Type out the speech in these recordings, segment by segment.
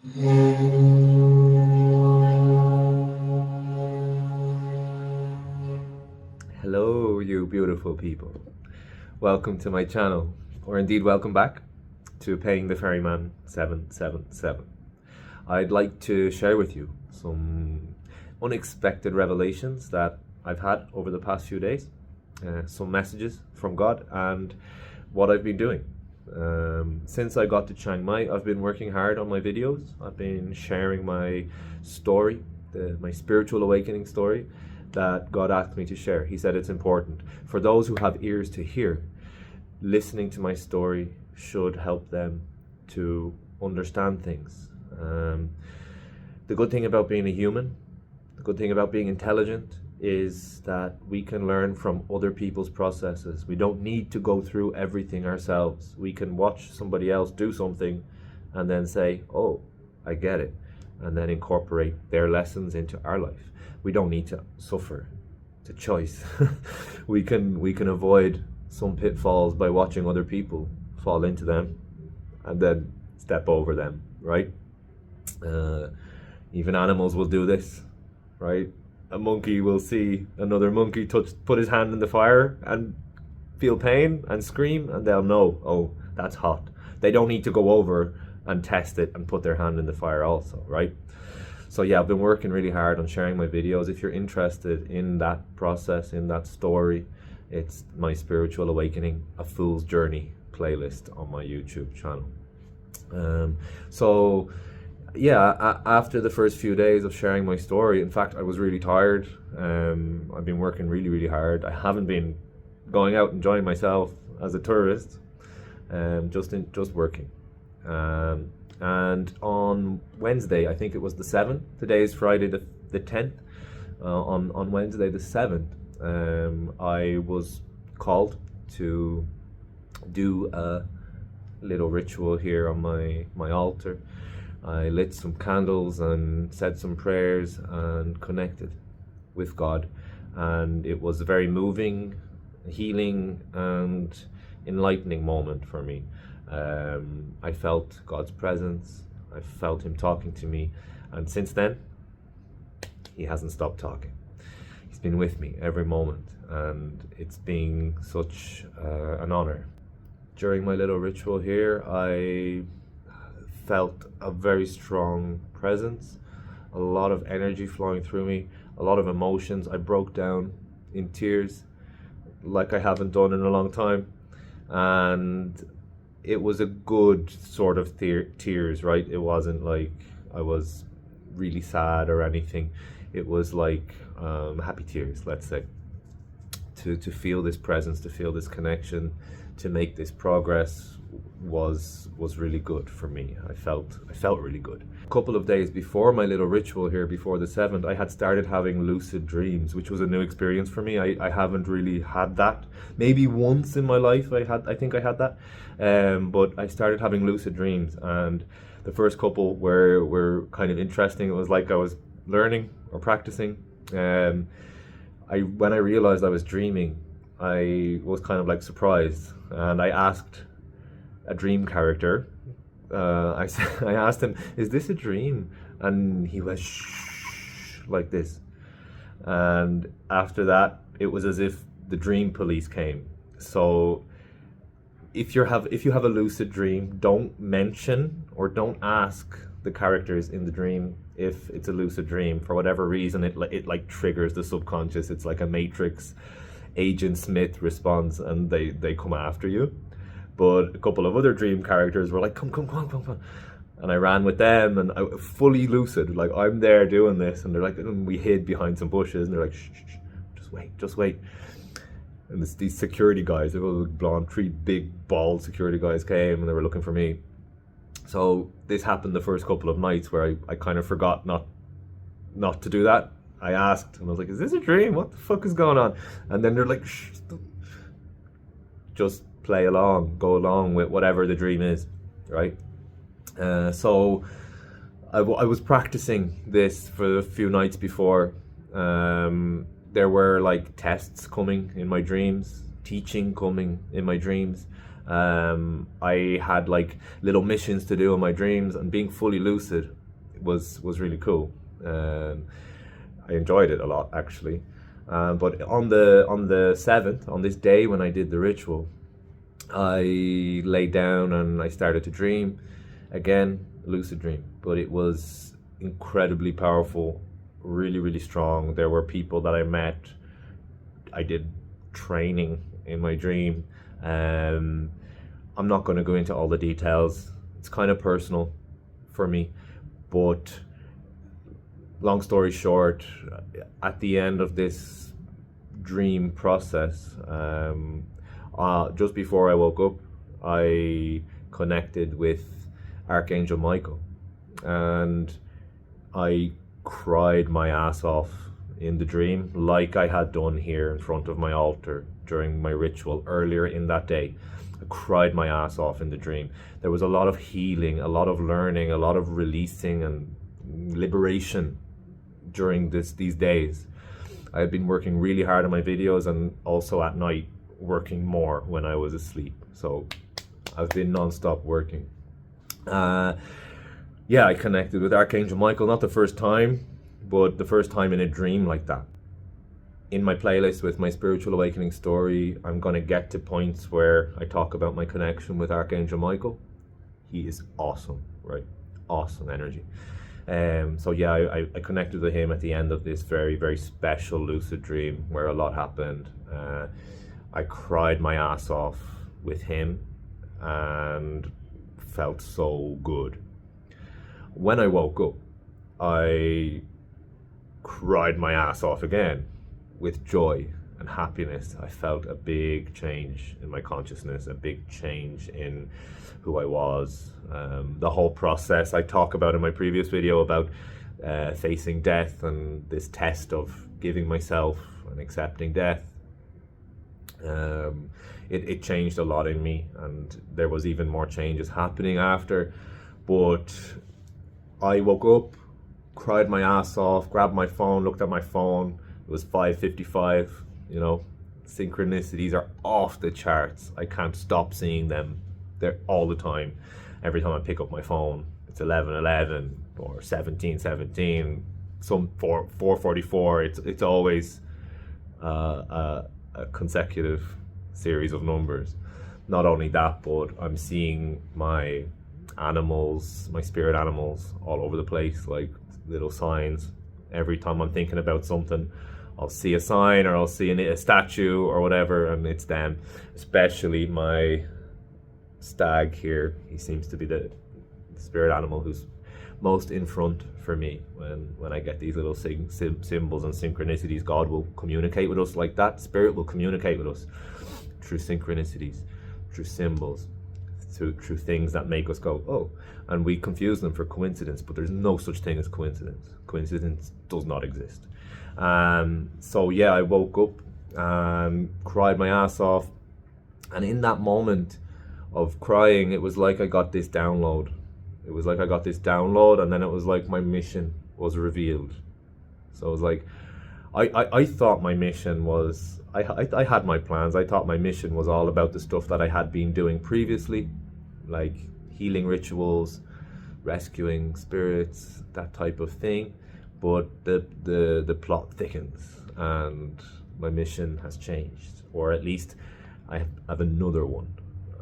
Hello, you beautiful people. Welcome to my channel, or indeed welcome back to Paying the Ferryman 777. I'd like to share with you some unexpected revelations that I've had over the past few days, some messages from God, and what I've been doing. Since I got to Chiang Mai, I've been working hard on my videos. I've been sharing my story, my spiritual awakening story that God asked me to share. He said it's important. For those who have ears to hear, listening to my story should help them to understand things. The good thing about being a human, the good thing about being intelligent, is that we can learn from other people's processes. We don't need to go through everything ourselves. We can watch somebody else do something and then say, oh, I get it, and then incorporate their lessons into our life. We don't need to suffer. It's a choice. we can avoid some pitfalls by watching other people fall into them and then step over them, right? Even animals will do this, right? A monkey will see another monkey put his hand in the fire and feel pain and scream, and they'll know, oh, that's hot. They don't need to go over and test it and put their hand in the fire also, right? So yeah, I've been working really hard on sharing my videos. If you're interested in that process, in that story, it's my Spiritual Awakening, A Fool's Journey playlist on my YouTube channel. So yeah, after the first few days of sharing my story, in fact, I was really tired. I've been working really, really hard. I haven't been going out enjoying myself as a tourist, just working. And on Wednesday, I think it was the 7th, today is Friday the 10th, on Wednesday the 7th, I was called to do a little ritual here on my altar. I lit some candles and said some prayers and connected with God, and it was a very moving, healing and enlightening moment for me. I felt God's presence, I felt Him talking to me, and since then He hasn't stopped talking. He's been with me every moment, and it's been such an honor. During my little ritual here, I felt a very strong presence, a lot of energy flowing through me, a lot of emotions. I broke down in tears like I haven't done in a long time, and it was a good sort of tears, right? It wasn't like I was really sad or anything. It was like happy tears, let's say. To feel this presence, to feel this connection, to make this progress was really good for me. I felt really good. A couple of days before my little ritual here, before the 7th, I had started having lucid dreams, which was a new experience for me. I haven't really had that. Maybe once in my life I think I had that, but I started having lucid dreams, and the first couple were kind of interesting. It was like I was learning or practicing. When I realized I was dreaming, I was kind of like surprised, and I asked a dream character. I asked him, "Is this a dream?" And he went shh, like this. And after that, it was as if the dream police came. So if you have a lucid dream, don't mention or don't ask the characters in the dream if it's a lucid dream. For whatever reason, it like triggers the subconscious. It's like a Matrix Agent Smith response, and they come after you. But a couple of other dream characters were like, come on. And I ran with them, and I fully lucid, like I'm there doing this, and they're like, and we hid behind some bushes, and they're like, shh, just wait. And these security guys, they were blonde, 3 big bald security guys came, and they were looking for me. So this happened the first couple of nights where I kind of forgot not to do that. I asked, and I was like, is this a dream? What the fuck is going on? And then they're like, shh, just play along, go along with whatever the dream is, right? So I was practicing this for a few nights before. There were like tests coming in my dreams, teaching coming in my dreams, I had like little missions to do in my dreams, and being fully lucid was really cool. I enjoyed it a lot, actually. But on the seventh, on this day when I did the ritual, I laid down and I started to dream again, lucid dream. But it was incredibly powerful, really, really strong. There were people that I met. I did training in my dream. I'm not going to go into all the details. It's kind of personal for me, but long story short, at the end of this dream process, just before I woke up, I connected with Archangel Michael, and I cried my ass off in the dream, like I had done here in front of my altar during my ritual earlier in that day. I cried my ass off in the dream. There was a lot of healing, a lot of learning, a lot of releasing and liberation during these days. I had been working really hard on my videos, and also at night working more when I was asleep. So I've been non-stop working. Yeah, I connected with Archangel Michael, not the first time, but the first time in a dream like that. In my playlist with my spiritual awakening story, I'm going to get to points where I talk about my connection with Archangel Michael. He is awesome, right? Awesome energy. So yeah, I connected with him at the end of this very, very special lucid dream where a lot happened. I cried my ass off with him and felt so good. When I woke up, I cried my ass off again with joy and happiness. I felt a big change in my consciousness, a big change in who I was. The whole process I talk about in my previous video about facing death and this test of giving myself and accepting death. It changed a lot in me, and there was even more changes happening after. But I woke up, cried my ass off, grabbed my phone, looked at my phone. It was 5:55, you know. Synchronicities are off the charts. I can't stop seeing them. They're all the time. Every time I pick up my phone, it's 11:11 or 17:17, some 4:44. It's always a consecutive series of numbers. Not only that, but I'm seeing my animals, my spirit animals, all over the place, like little signs. Every time I'm thinking about something, I'll see a sign or I'll see a statue or whatever, and it's them. Especially my stag here. He seems to be the spirit animal who's most in front for me when I get these little symbols and synchronicities. God will communicate with us like that. Spirit will communicate with us through synchronicities, through symbols, through things that make us go, oh, and we confuse them for coincidence, but there's no such thing as coincidence. Coincidence does not exist. So yeah, I woke up, cried my ass off, and in that moment of crying, it was like I got this download. It was like I got this download, and then it was like my mission was revealed. So it was like, I thought my mission was, I had my plans. I thought my mission was all about the stuff that I had been doing previously, like healing rituals, rescuing spirits, that type of thing. But the plot thickens, and my mission has changed, or at least I have another one.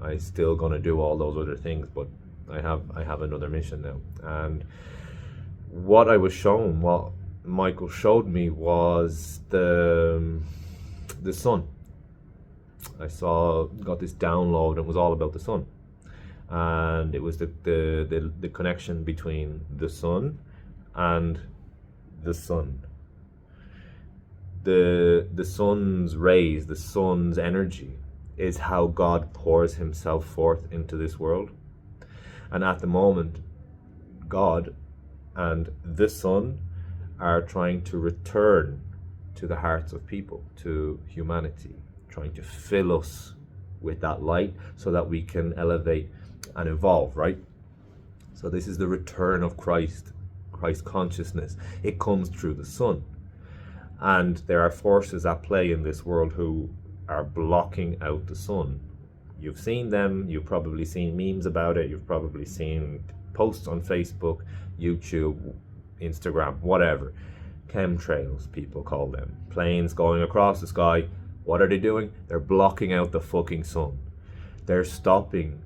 I'm still gonna do all those other things, but I have another mission now. And what I was shown, what Michael showed me, was the sun. I got this download, and it was all about the sun, and it was the connection between the sun and the sun. The sun's rays, the sun's energy, is how God pours himself forth into this world. And at the moment, God and the sun are trying to return to the hearts of people, to humanity, trying to fill us with that light so that we can elevate and evolve, right? So this is the return of Christ consciousness. It comes through the sun. And there are forces at play in this world who are blocking out the sun. You've seen them, you've probably seen memes about it, you've probably seen posts on Facebook, YouTube, Instagram, whatever. Chemtrails, people call them. Planes going across the sky. What are they doing? They're blocking out the fucking sun. They're stopping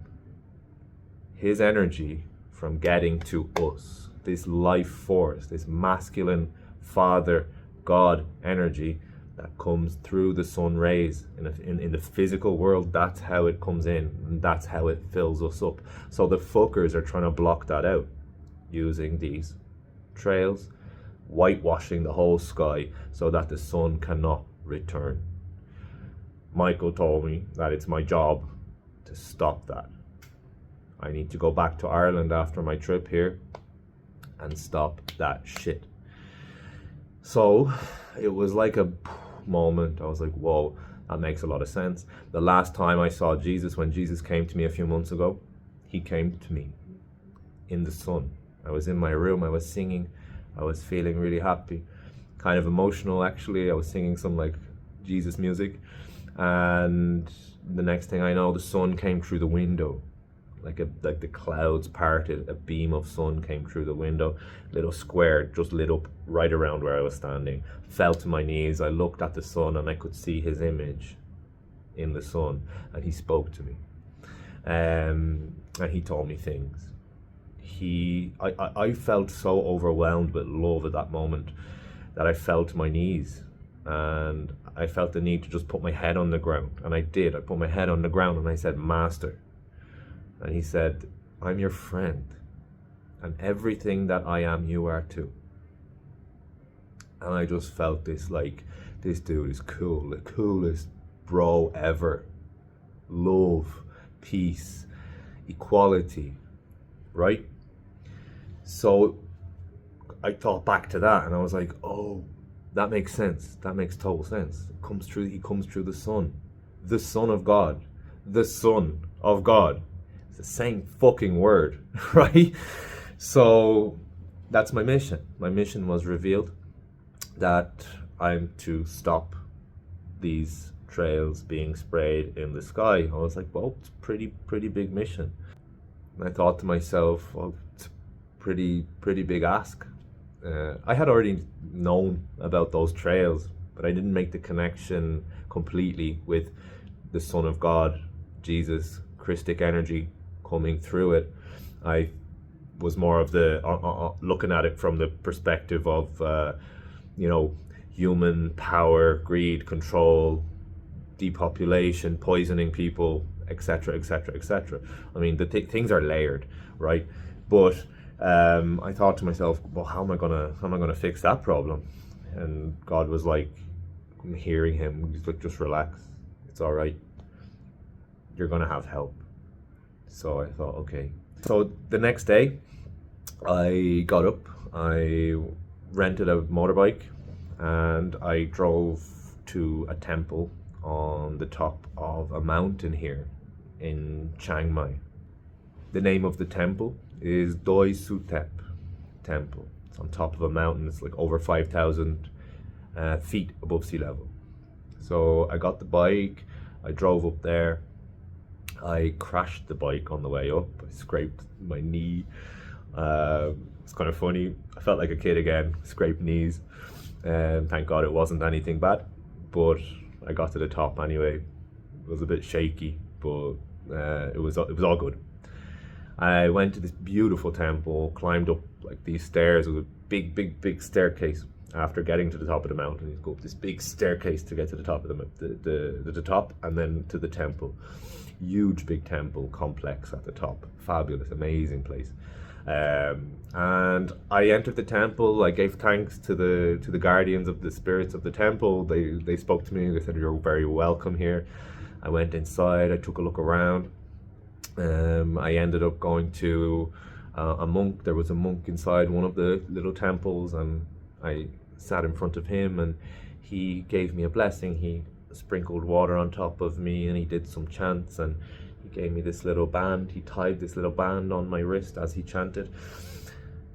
his energy from getting to us. This life force, this masculine Father, God energy that comes through the sun rays in the physical world. That's how it comes in, and that's how it fills us up. So the fuckers are trying to block that out using these trails, whitewashing the whole sky so that the sun cannot return. Michael told me that it's my job to stop that. I need to go back to Ireland after my trip here and stop that shit. So it was like a moment. I was like, whoa, that makes a lot of sense. The last time I saw Jesus, when Jesus came to me a few months ago, he came to me in the sun. I was in my room, I was singing, I was feeling really happy, kind of emotional actually. I was singing some like Jesus music, and the next thing I know, the sun came through the window. Like the clouds parted, a beam of sun came through the window, little square just lit up right around where I was standing. Fell to my knees, I looked at the sun and I could see his image in the sun, and he spoke to me. And he told me things. I felt so overwhelmed with love at that moment that I fell to my knees, and I felt the need to just put my head on the ground, and I did. I put my head on the ground and I said, Master. And he said, I'm your friend, and everything that I am, you are too. And I just felt this, like, this dude is cool, the coolest bro ever. Love, peace, equality, right? So I thought back to that and I was like, oh, that makes sense. That makes total sense. He comes through the Son of God, the Son of God. It's the same fucking word, right? So that's my mission. My mission was revealed, that I'm to stop these trails being sprayed in the sky. I was like, well, it's a pretty big mission. And I thought to myself, well, it's a pretty big ask. I had already known about those trails, but I didn't make the connection completely with the Son of God, Jesus, Christic energy coming through it. I was more of the looking at it from the perspective of human power, greed, control, depopulation, poisoning people, etc., etc., etc. I mean, the things are layered, right? But I thought to myself, well, how am I gonna fix that problem? And God was like, I'm hearing him. He's like, just relax. It's all right. You're gonna have help. So I thought, okay. So the next day, I got up. I rented a motorbike, and I drove to a temple on the top of a mountain here in Chiang Mai. The name of the temple is Doi Sutep Temple. It's on top of a mountain. It's like over 5,000 feet above sea level. So I got the bike, I drove up there. I crashed the bike on the way up. I scraped my knee. It's kind of funny. I felt like a kid again, scraped knees. Thank God it wasn't anything bad, but I got to the top anyway. It was a bit shaky, but it was all good. I went to this beautiful temple, climbed up like these stairs. It was a big staircase. After getting to the top of the mountain, you go up this big staircase to get to the top of the top, and then to the temple. Huge big temple complex at the top. Fabulous, amazing place. And I entered the temple. I gave thanks to the guardians of the spirits of the temple. They spoke to me. They said, you're very welcome here. I went inside. I took a look around. I ended up going to a monk. There was a monk inside one of the little temples, and I sat in front of him, and he gave me a blessing. He sprinkled water on top of me, and he did some chants, and he gave me this little band. He tied this little band on my wrist as he chanted,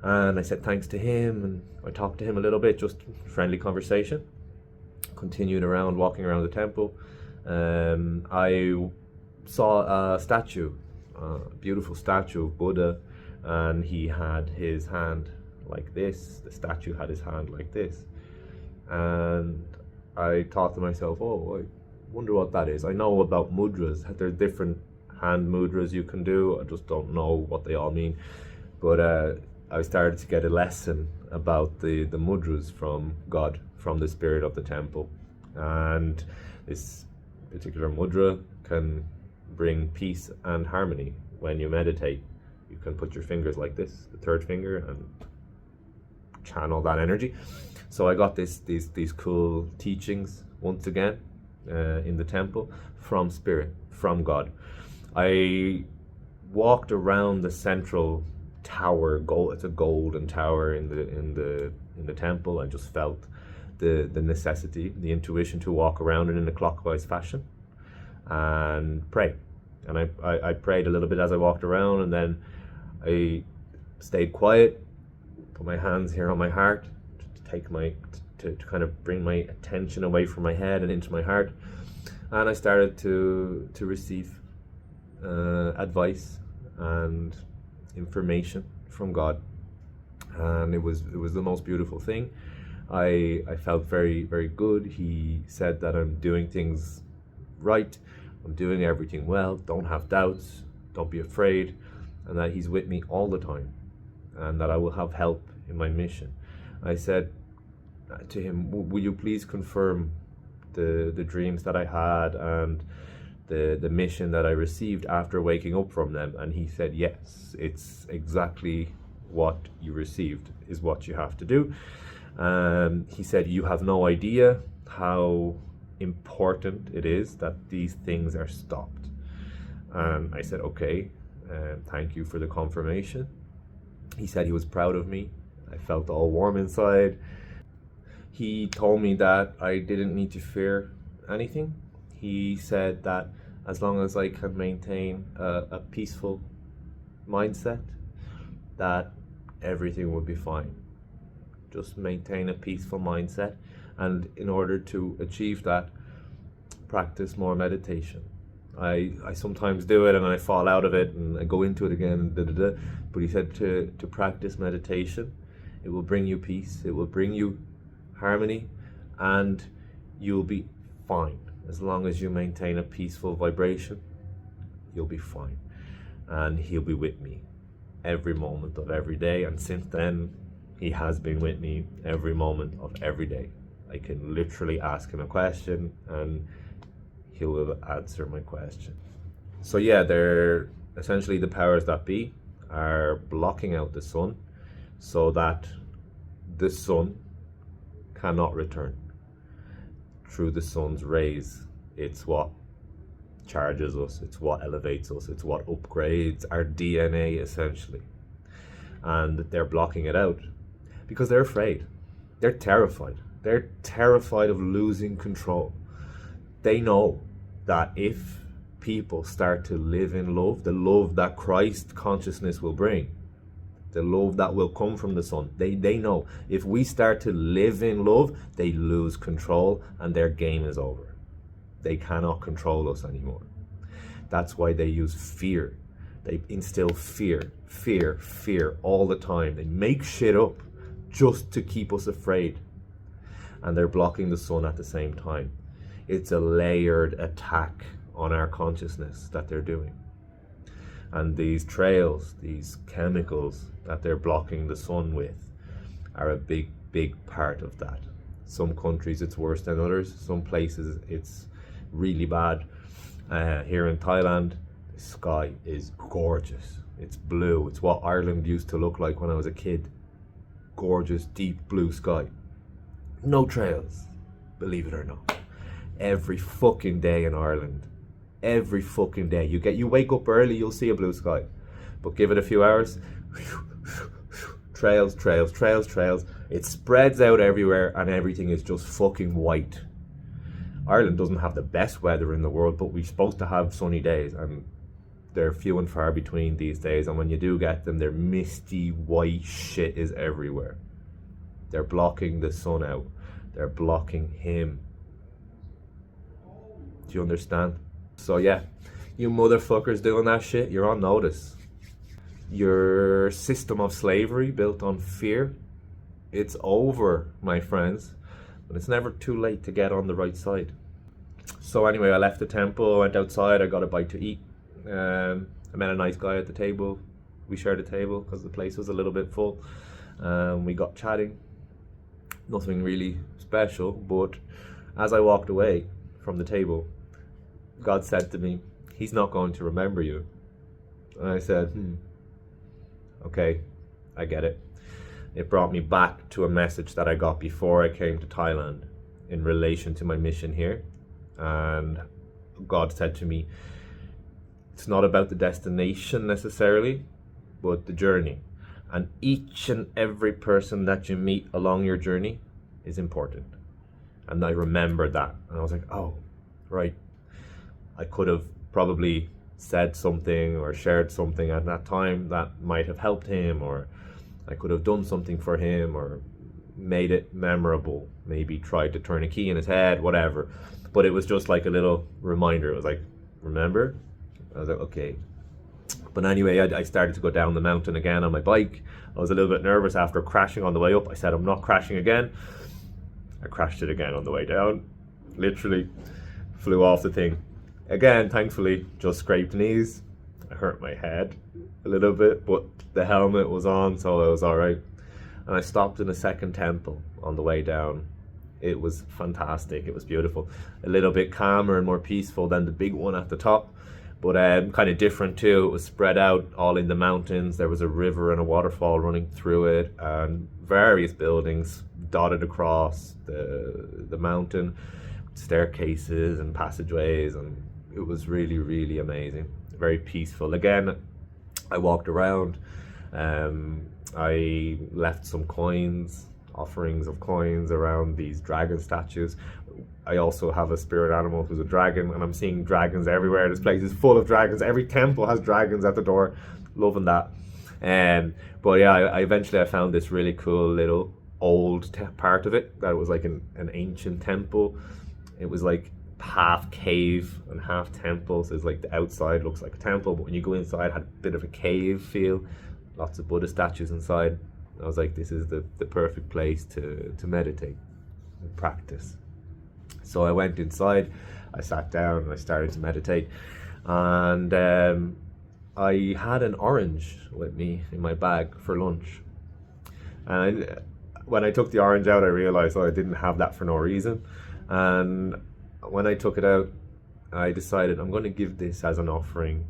and I said thanks to him, and I talked to him a little bit, just friendly conversation. Continued walking around the temple. I saw a statue, a beautiful statue of Buddha, and he had his hand like this. The statue had his hand like this. And I thought to myself, oh, I wonder what that is. I know about mudras. There are different hand mudras you can do. I just don't know what they all mean. But I started to get a lesson about the mudras from God, from the spirit of the temple. And this particular mudra can bring peace and harmony when you meditate. You can put your fingers like this, the third finger, and channel that energy. So I got these cool teachings once again in the temple from spirit, from God. I walked around the central tower. It's a golden tower in the temple. I just felt the necessity, the intuition to walk around it in a clockwise fashion and pray. And I prayed a little bit as I walked around, and then I stayed quiet, put my hands here on my heart to kind of bring my attention away from my head and into my heart. And I started to receive advice and information from God, and it was the most beautiful thing. I felt very, very good. He said that I'm doing things right, I'm doing everything well, don't have doubts, don't be afraid, and that he's with me all the time, and that I will have help in my mission. I said to him, will you please confirm the dreams that I had and the mission that I received after waking up from them? And he said, yes, it's exactly what you received is what you have to do. He said, you have no idea how important it is that these things are stopped. And I said, okay, thank you for the confirmation. He said he was proud of me. I felt all warm inside. He told me that I didn't need to fear anything. He said that as long as I can maintain a peaceful mindset, that everything would be fine. Just maintain a peaceful mindset, and in order to achieve that, practice more meditation. I sometimes do it and I fall out of it and I go into it again, but he said to practice meditation. It will bring you peace, it will bring you harmony, and you'll be fine. As long as you maintain a peaceful vibration, you'll be fine. And he'll be with me every moment of every day. And since then, he has been with me every moment of every day. I can literally ask him a question and he will answer my question. So yeah, they're essentially the powers that be are blocking out the sun so that the sun cannot return. Through the sun's rays, it's what charges us, it's what elevates us, it's what upgrades our DNA essentially. And they're blocking it out because they're afraid. They're terrified. They're terrified of losing control. They know that if people start to live in love, the love that Christ consciousness will bring, the love that will come from the sun, they know if we start to live in love, they lose control and their game is over. They cannot control us anymore. That's why they use fear. They instill fear all the time. They make shit up just to keep us afraid. And they're blocking the sun at the same time. It's a layered attack on our consciousness that they're doing. And these trails, these chemicals that they're blocking the sun with are a big part of that. Some countries it's worse than others. Some places it's really bad. Here in Thailand, the sky is gorgeous. It's blue. It's what Ireland used to look like when I was a kid. Gorgeous, deep blue sky. No trails, believe it or not. Every fucking day in Ireland. Every fucking day. You wake up early, you'll see a blue sky. But give it a few hours, trails. It spreads out everywhere and everything is just fucking white. Ireland doesn't have the best weather in the world, but we're supposed to have sunny days, and they're few and far between these days, and when you do get them, they're misty white shit is everywhere. They're blocking the sun out. They're blocking him. Do you understand? So yeah, You motherfuckers doing that shit, you're on notice. Your system of slavery built on fear, it's over, my friends. But it's never too late to get on the right side. So anyway, I left the temple, went outside, I got a bite to eat. I met a nice guy at the table. We shared a table because the place was a little bit full. We got chatting. Nothing really special, but as I walked away from the table, God said to me, he's not going to remember you. And I said, okay, I get it. It brought me back to a message that I got before I came to Thailand in relation to my mission here. And God said to me, it's not about the destination necessarily, but the journey. And each and every person that you meet along your journey is important. And I remembered that. And I was like, oh, right. I could have probably said something or shared something at that time that might have helped him, or I could have done something for him or made it memorable, maybe tried to turn a key in his head, whatever. But it was just like a little reminder. It was like, remember? I was like, okay. But anyway, I started to go down the mountain again on my bike. I was a little bit nervous after crashing on the way up. I said, I'm not crashing again. I crashed it again on the way down. Literally flew off the thing. Again, thankfully, just scraped knees. I hurt my head a little bit, but the helmet was on, so I was all right. And I stopped in a second temple on the way down. It was fantastic. It was beautiful. A little bit calmer and more peaceful than the big one at the top, but kind of different too. It was spread out all in the mountains. There was a river and a waterfall running through it, and various buildings dotted across the mountain, staircases and passageways, and it was really, really amazing. Very peaceful. Again, I walked around. I left some coins, offerings of coins around these dragon statues. I also have a spirit animal who's a dragon, and I'm seeing dragons everywhere. This place is full of dragons. Every temple has dragons at the door. Loving that. But yeah, I eventually found this really cool little old part of it, that it was like an ancient temple. It was like half cave and half temple, so it's like the outside looks like a temple, but when you go inside, it had a bit of a cave feel. Lots of Buddha statues inside. I was like, this is the perfect place to meditate and practice. So I went inside, I sat down and I started to meditate, and I had an orange with me in my bag for lunch. And when I took the orange out, I realized, I didn't have that for no reason. And when I took it out, I decided I'm going to give this as an offering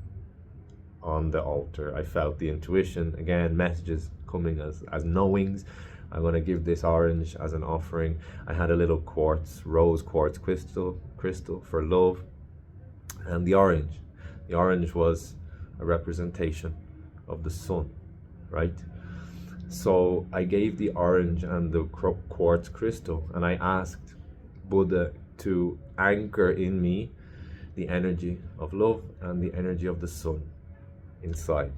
on the altar. I felt the intuition, again, messages coming as knowings. I'm going to give this orange as an offering. I had a little rose quartz crystal for love. And the orange was a representation of the sun, right? So I gave the orange and the quartz crystal, and I asked Buddha to anchor in me the energy of love and the energy of the sun inside.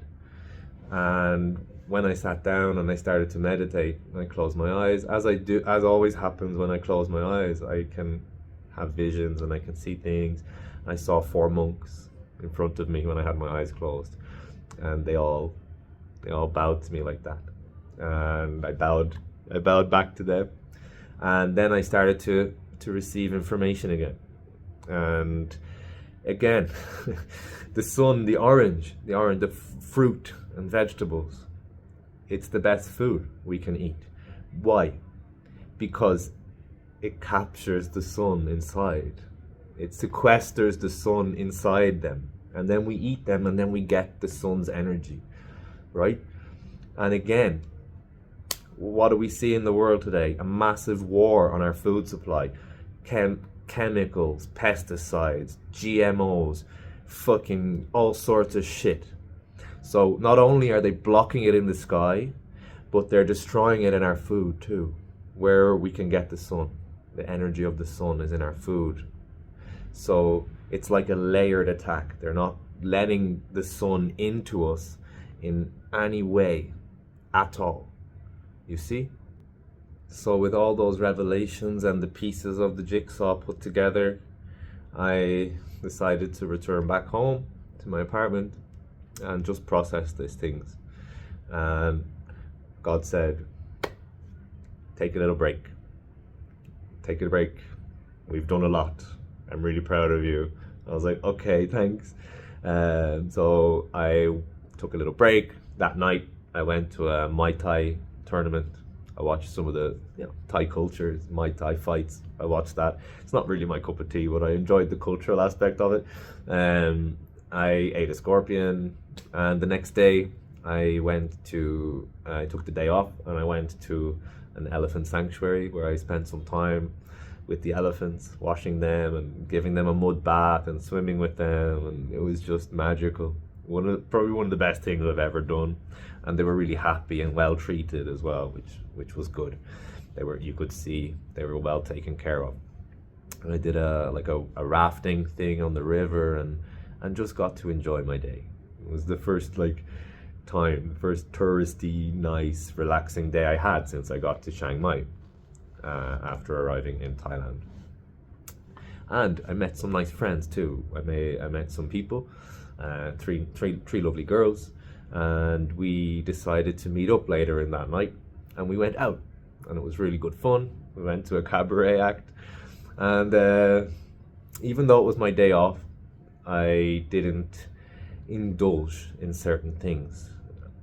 And when I sat down and I started to meditate, I closed my eyes. As always happens when I close my eyes, I can have visions and I can see things. I saw 4 monks in front of me when I had my eyes closed, and they all bowed to me like that, and I bowed back to them. And then I started to receive information again. And again, the sun, the orange, the fruit and vegetables, it's the best food we can eat. Why? Because it captures the sun inside. It sequesters the sun inside them. And then we eat them, and then we get the sun's energy, right? And again, what do we see in the world today? A massive war on our food supply. Chemicals, pesticides, GMOs, fucking all sorts of shit. So not only are they blocking it in the sky, but they're destroying it in our food too, where we can get the sun. The energy of the sun is in our food. So it's like a layered attack. They're not letting the sun into us in any way at all. You see? So with all those revelations and the pieces of the jigsaw put together, I decided to return back home. to my apartment and just process these things. And God said, take a little break. Take a break. We've done a lot. I'm really proud of you. I was like, okay, thanks. So I took a little break. That night, I went to a Muay Thai tournament. I watched some of the Thai cultures, Muay Thai fights. I watched that. It's not really my cup of tea, but I enjoyed the cultural aspect of it. I ate a scorpion, and the next day I took the day off and I went to an elephant sanctuary where I spent some time with the elephants, washing them and giving them a mud bath and swimming with them, and it was just magical. Probably one of the best things I've ever done, and they were really happy and well treated as well, which was good. You could see they were well taken care of. And I did a rafting thing on the river and just got to enjoy my day. It was the first first touristy, nice, relaxing day I had since I got to Chiang Mai after arriving in Thailand. And I met some nice friends too. I met some people, three lovely girls, and we decided to meet up later in that night, and we went out, and it was really good fun. We went to a cabaret act, and even though it was my day off, I didn't indulge in certain things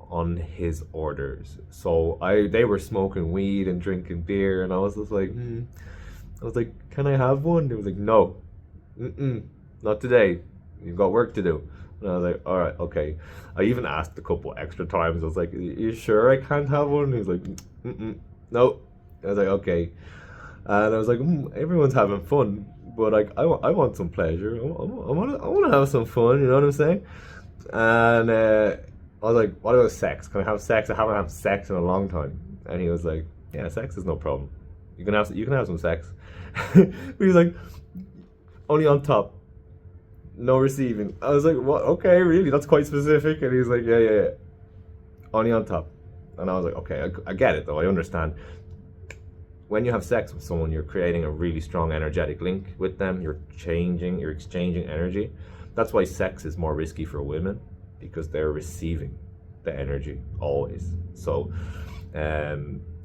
on his orders. So they were smoking weed and drinking beer, and I was just like, I was like, can I have one? They was like, no, not today. You've got work to do. And I was like, all right, okay. I even asked a couple extra times. I was like, you sure I can't have one? He was like, no. I was like, okay. And I was like, everyone's having fun, but like, I want some pleasure. I want to have some fun. You know what I'm saying? And I was like, what about sex? Can I have sex? I haven't had sex in a long time. And he was like, yeah, sex is no problem. You can have some sex. But he was like, only on top, no receiving. I was like, what? Okay, really? That's quite specific. And he's like, yeah, only on top. And I was like, okay, I get it though. I understand. When you have sex with someone, you're creating a really strong energetic link with them. You're exchanging energy. That's why sex is more risky for women, because they're receiving the energy always. So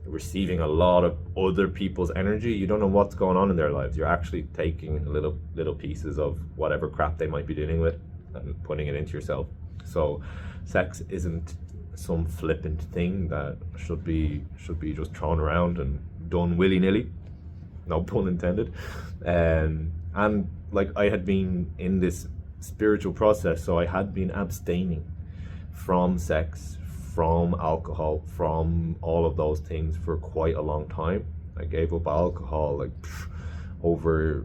receiving a lot of other people's energy, you don't know what's going on in their lives. You're actually taking little pieces of whatever crap they might be dealing with and putting it into yourself. So sex isn't some flippant thing that should be just thrown around and done willy-nilly, no pun intended. And like, I had been in this spiritual process, so I had been abstaining from sex, from alcohol, from all of those things for quite a long time. I gave up alcohol like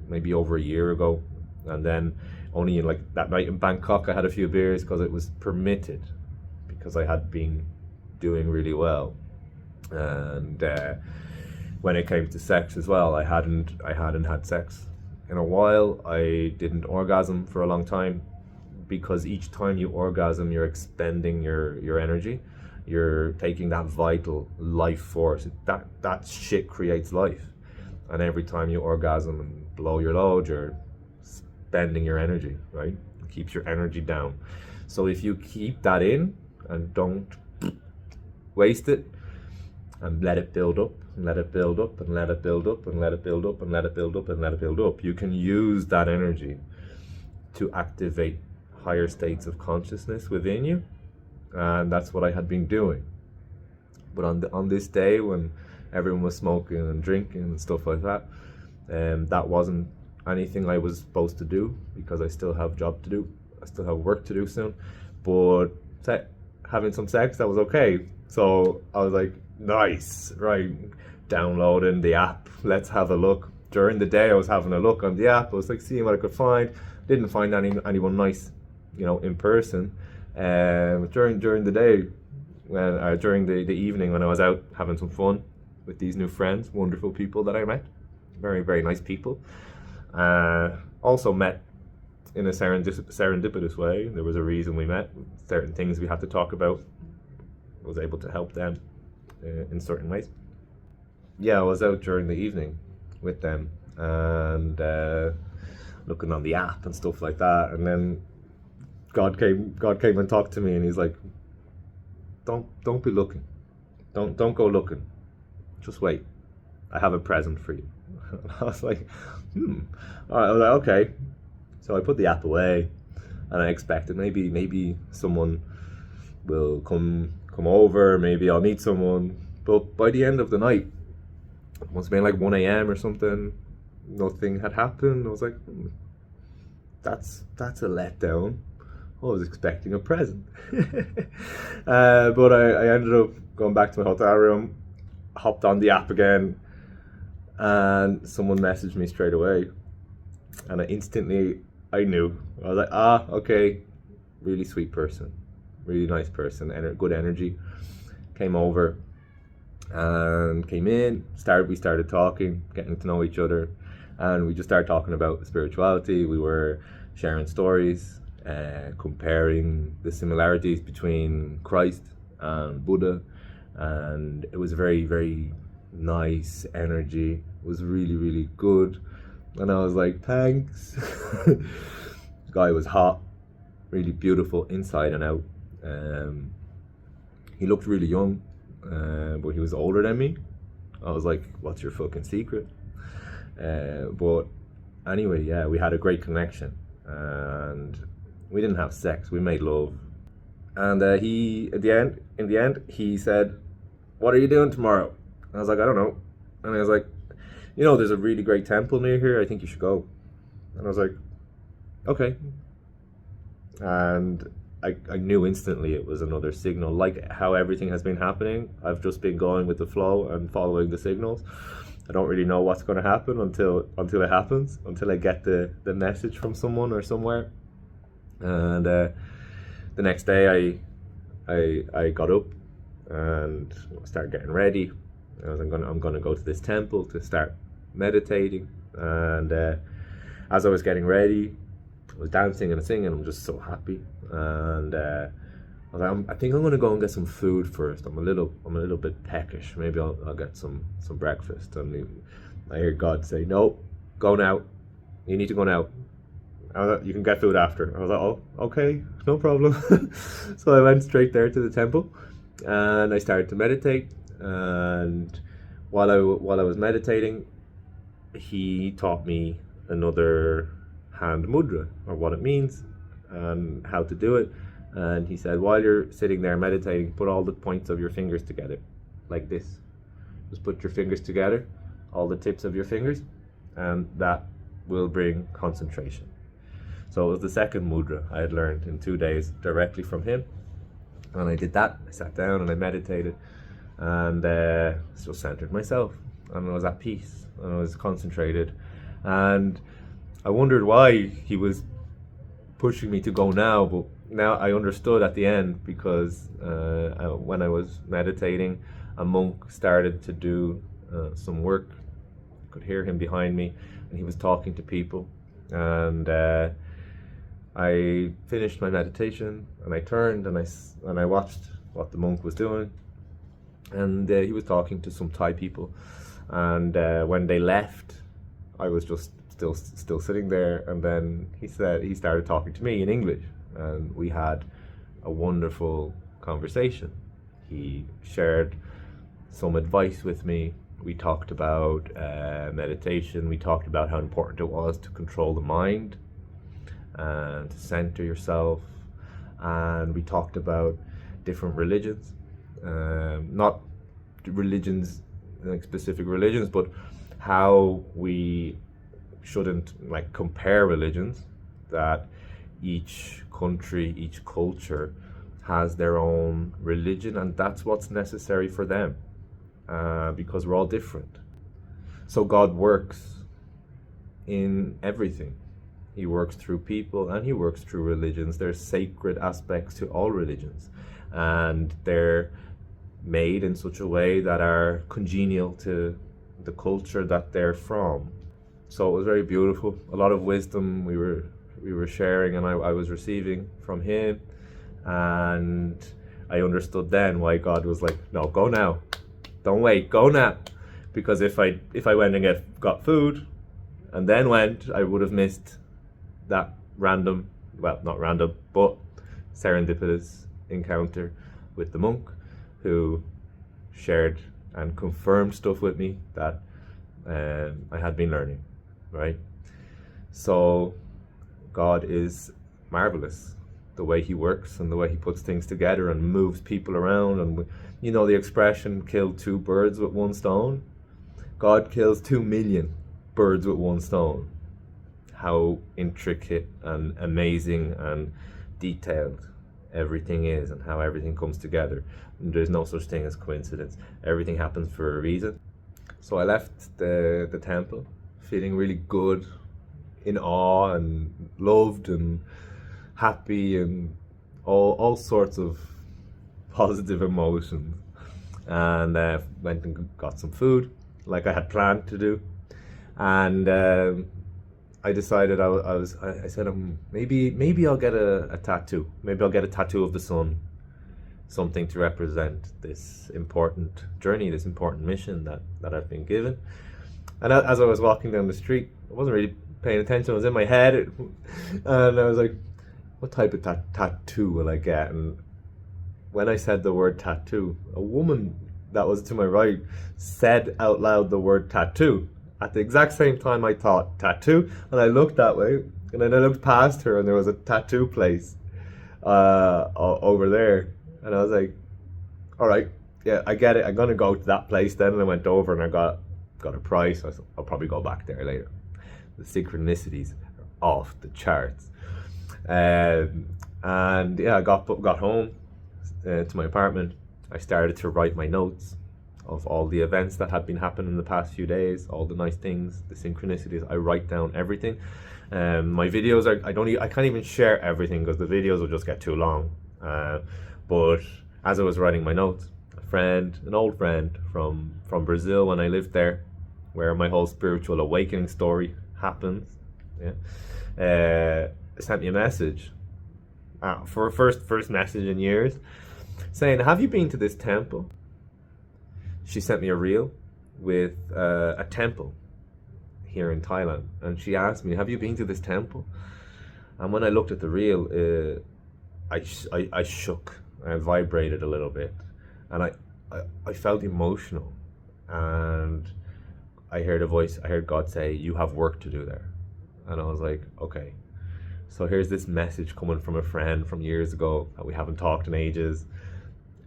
maybe over a year ago, and then only in like that night in Bangkok I had a few beers because it was permitted, because I had been doing really well. And when it came to sex as well, I hadn't had sex in a while. I didn't orgasm for a long time, because each time you orgasm, you're expending your energy. You're taking that vital life force. That shit creates life. And every time you orgasm and blow your load, you're spending your energy, right? It keeps your energy down. So if you keep that in and don't waste it, and let it build up, and let it build up, and let it build up, and let it build up, and let it build up, and let it build up, you can use that energy to activate higher states of consciousness within you. And that's what I had been doing. But on this day, when everyone was smoking and drinking and stuff like that, that wasn't anything I was supposed to do, because I still have job to do. I still have work to do soon. But having some sex, that was okay. So I was like, nice, right? Downloading the app, let's have a look. During the day, I was having a look on the app. I was like seeing what I could find. Didn't find anyone nice, in person. During the day, during the evening, when I was out having some fun with these new friends, wonderful people that I met, very, very nice people. Also met in a serendipitous way. There was a reason we met, certain things we had to talk about. I was able to help them in certain ways. Yeah, I was out during the evening with them, and looking on the app and stuff like that, and then God came and talked to me, and he's like, don't be looking, don't go looking, just wait, I have a present for you. And I was like, all right. I was like, okay. So I put the app away, and I expected maybe someone will come over, maybe I'll meet someone. But by the end of the night, it must have been like 1 a.m. or something, nothing had happened. I was like, that's a letdown. I was expecting a present. But I ended up going back to my hotel room, hopped on the app again, and someone messaged me straight away. And I knew. I was like, okay, really sweet person, really nice person, and good energy. Came over and came in, we started talking, getting to know each other, and we just started talking about spirituality. We were sharing stories, comparing the similarities between Christ and Buddha, and it was very, very nice energy. It was really, really good, and I was like, thanks. The guy was hot, really beautiful inside and out. He looked really young, but he was older than me. I was like, what's your fucking secret? But anyway, yeah, we had a great connection, and we didn't have sex, we made love. And in the end, he said, what are you doing tomorrow? And I was like, I don't know. And I was like, there's a really great temple near here, I think you should go. And I was like, okay. And I knew instantly it was another signal. Like how everything has been happening, I've just been going with the flow and following the signals. I don't really know what's going to happen until it happens, until I get the message from someone or somewhere. And the next day I got up and started getting ready. I'm gonna go to this temple to start meditating. And as I was getting ready, I was dancing and singing. I'm just so happy. And I was like, I think I'm gonna go and get some food first. I'm a little bit peckish. Maybe I'll get some breakfast. And I hear God say, no, go now. You need to go now. You can get food after. I was like, oh, okay, no problem. So I went straight there to the temple, and I started to meditate. And while I was meditating, he taught me another hand mudra, or what it means and how to do it. And he said, while you're sitting there meditating, put all the points of your fingers together like this. Just put your fingers together, all the tips of your fingers, and that will bring concentration. So it was the second mudra I had learned in 2 days directly from him. And I did that. I sat down and I meditated, and just centered myself, and I was at peace, and I was concentrated. And I wondered why he was pushing me to go now, but now I understood at the end, because when I was meditating, a monk started to do some work. I could hear him behind me, and he was talking to people. And I finished my meditation, and I turned and I watched what the monk was doing, and he was talking to some Thai people. And when they left, I was just still sitting there, and then he started talking to me in English, and we had a wonderful conversation. He shared some advice with me. We talked about meditation. We talked about how important it was to control the mind and to center yourself. And we talked about different religions, not religions, like specific religions, but how we shouldn't compare religions, that each country, each culture has their own religion, and that's what's necessary for them, because we're all different. So God works in everything. He works through people, and he works through religions. There's sacred aspects to all religions, and they're made in such a way that are congenial to the culture that they're from. So it was very beautiful. A lot of wisdom we were sharing, and I was receiving from him. And I understood then why God was like, no, go now. Don't wait, go now. Because if I went and got food and then went, I would have missed that random, well, not random, but serendipitous encounter with the monk who shared and confirmed stuff with me that I had been learning, right? So God is marvelous, the way he works and the way he puts things together and moves people around. And you know the expression, kill two birds with one stone? God kills 2 million birds with one stone. How intricate and amazing and detailed everything is, and how everything comes together. And there's no such thing as coincidence. Everything happens for a reason. So I left the temple feeling really good, in awe and loved and happy and all sorts of positive emotions. And went and got some food like I had planned to do. And I decided I said maybe I'll get a tattoo. Maybe I'll get a tattoo of the sun, something to represent this important journey, this important mission that I've been given. And as I was walking down the street, I wasn't really paying attention. It was in my head, and I was like, "What type of tattoo will I get?" And when I said the word tattoo, a woman that was to my right said out loud the word tattoo. At the exact same time I thought tattoo, and I looked that way, and then I looked past her, and there was a tattoo place over there, and I was like, all right, yeah, I get it, I'm gonna go to that place then. And I went over and I got a price. I said, I'll probably go back there later. The synchronicities are off the charts. And yeah, I got home to my apartment. I started to write my notes of all the events that had been happening in the past few days, all the nice things, the synchronicities. I write down everything. My videos I can't even share everything because the videos will just get too long. But as I was writing my notes, an old friend from Brazil when I lived there, where my whole spiritual awakening story happens, sent me a message for a first message in years, saying, "Have you been to this temple?" She sent me a reel with a temple here in Thailand, and she asked me, "Have you been to this temple?" And when I looked at the reel, I shook, I vibrated a little bit, and I felt emotional, and I heard a voice, I heard God say, "You have work to do there." And I was like, okay, so here's this message coming from a friend from years ago that we haven't talked in ages,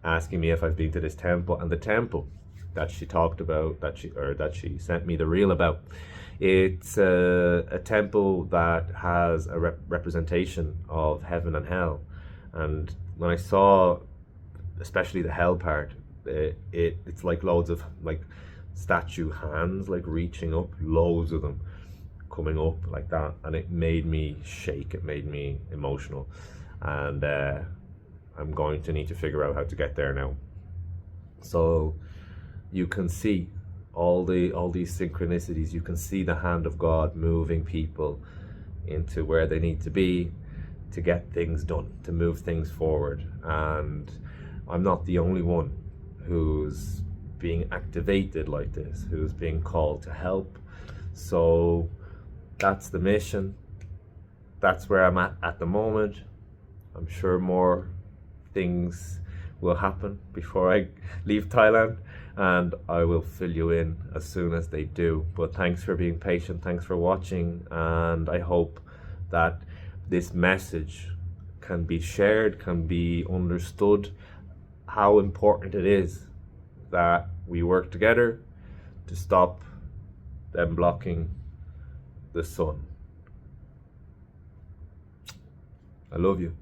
asking me if I've been to this temple. And the temple that she talked about, that she sent me the reel about, it's a temple that has a representation of heaven and hell. And when I saw especially the hell part, it's like loads of like statue hands like reaching up, loads of them coming up like that, and it made me shake, it made me emotional. And I'm going to need to figure out how to get there now. So you can see all these synchronicities. You can see the hand of God moving people into where they need to be to get things done, to move things forward. And I'm not the only one who's being activated like this, who's being called to help. So that's the mission. That's where I'm at the moment. I'm sure more things will happen before I leave Thailand, and I will fill you in as soon as they do. But thanks for being patient, thanks for watching, and I hope that this message can be shared, can be understood, how important it is that we work together to stop them blocking the sun. I love you.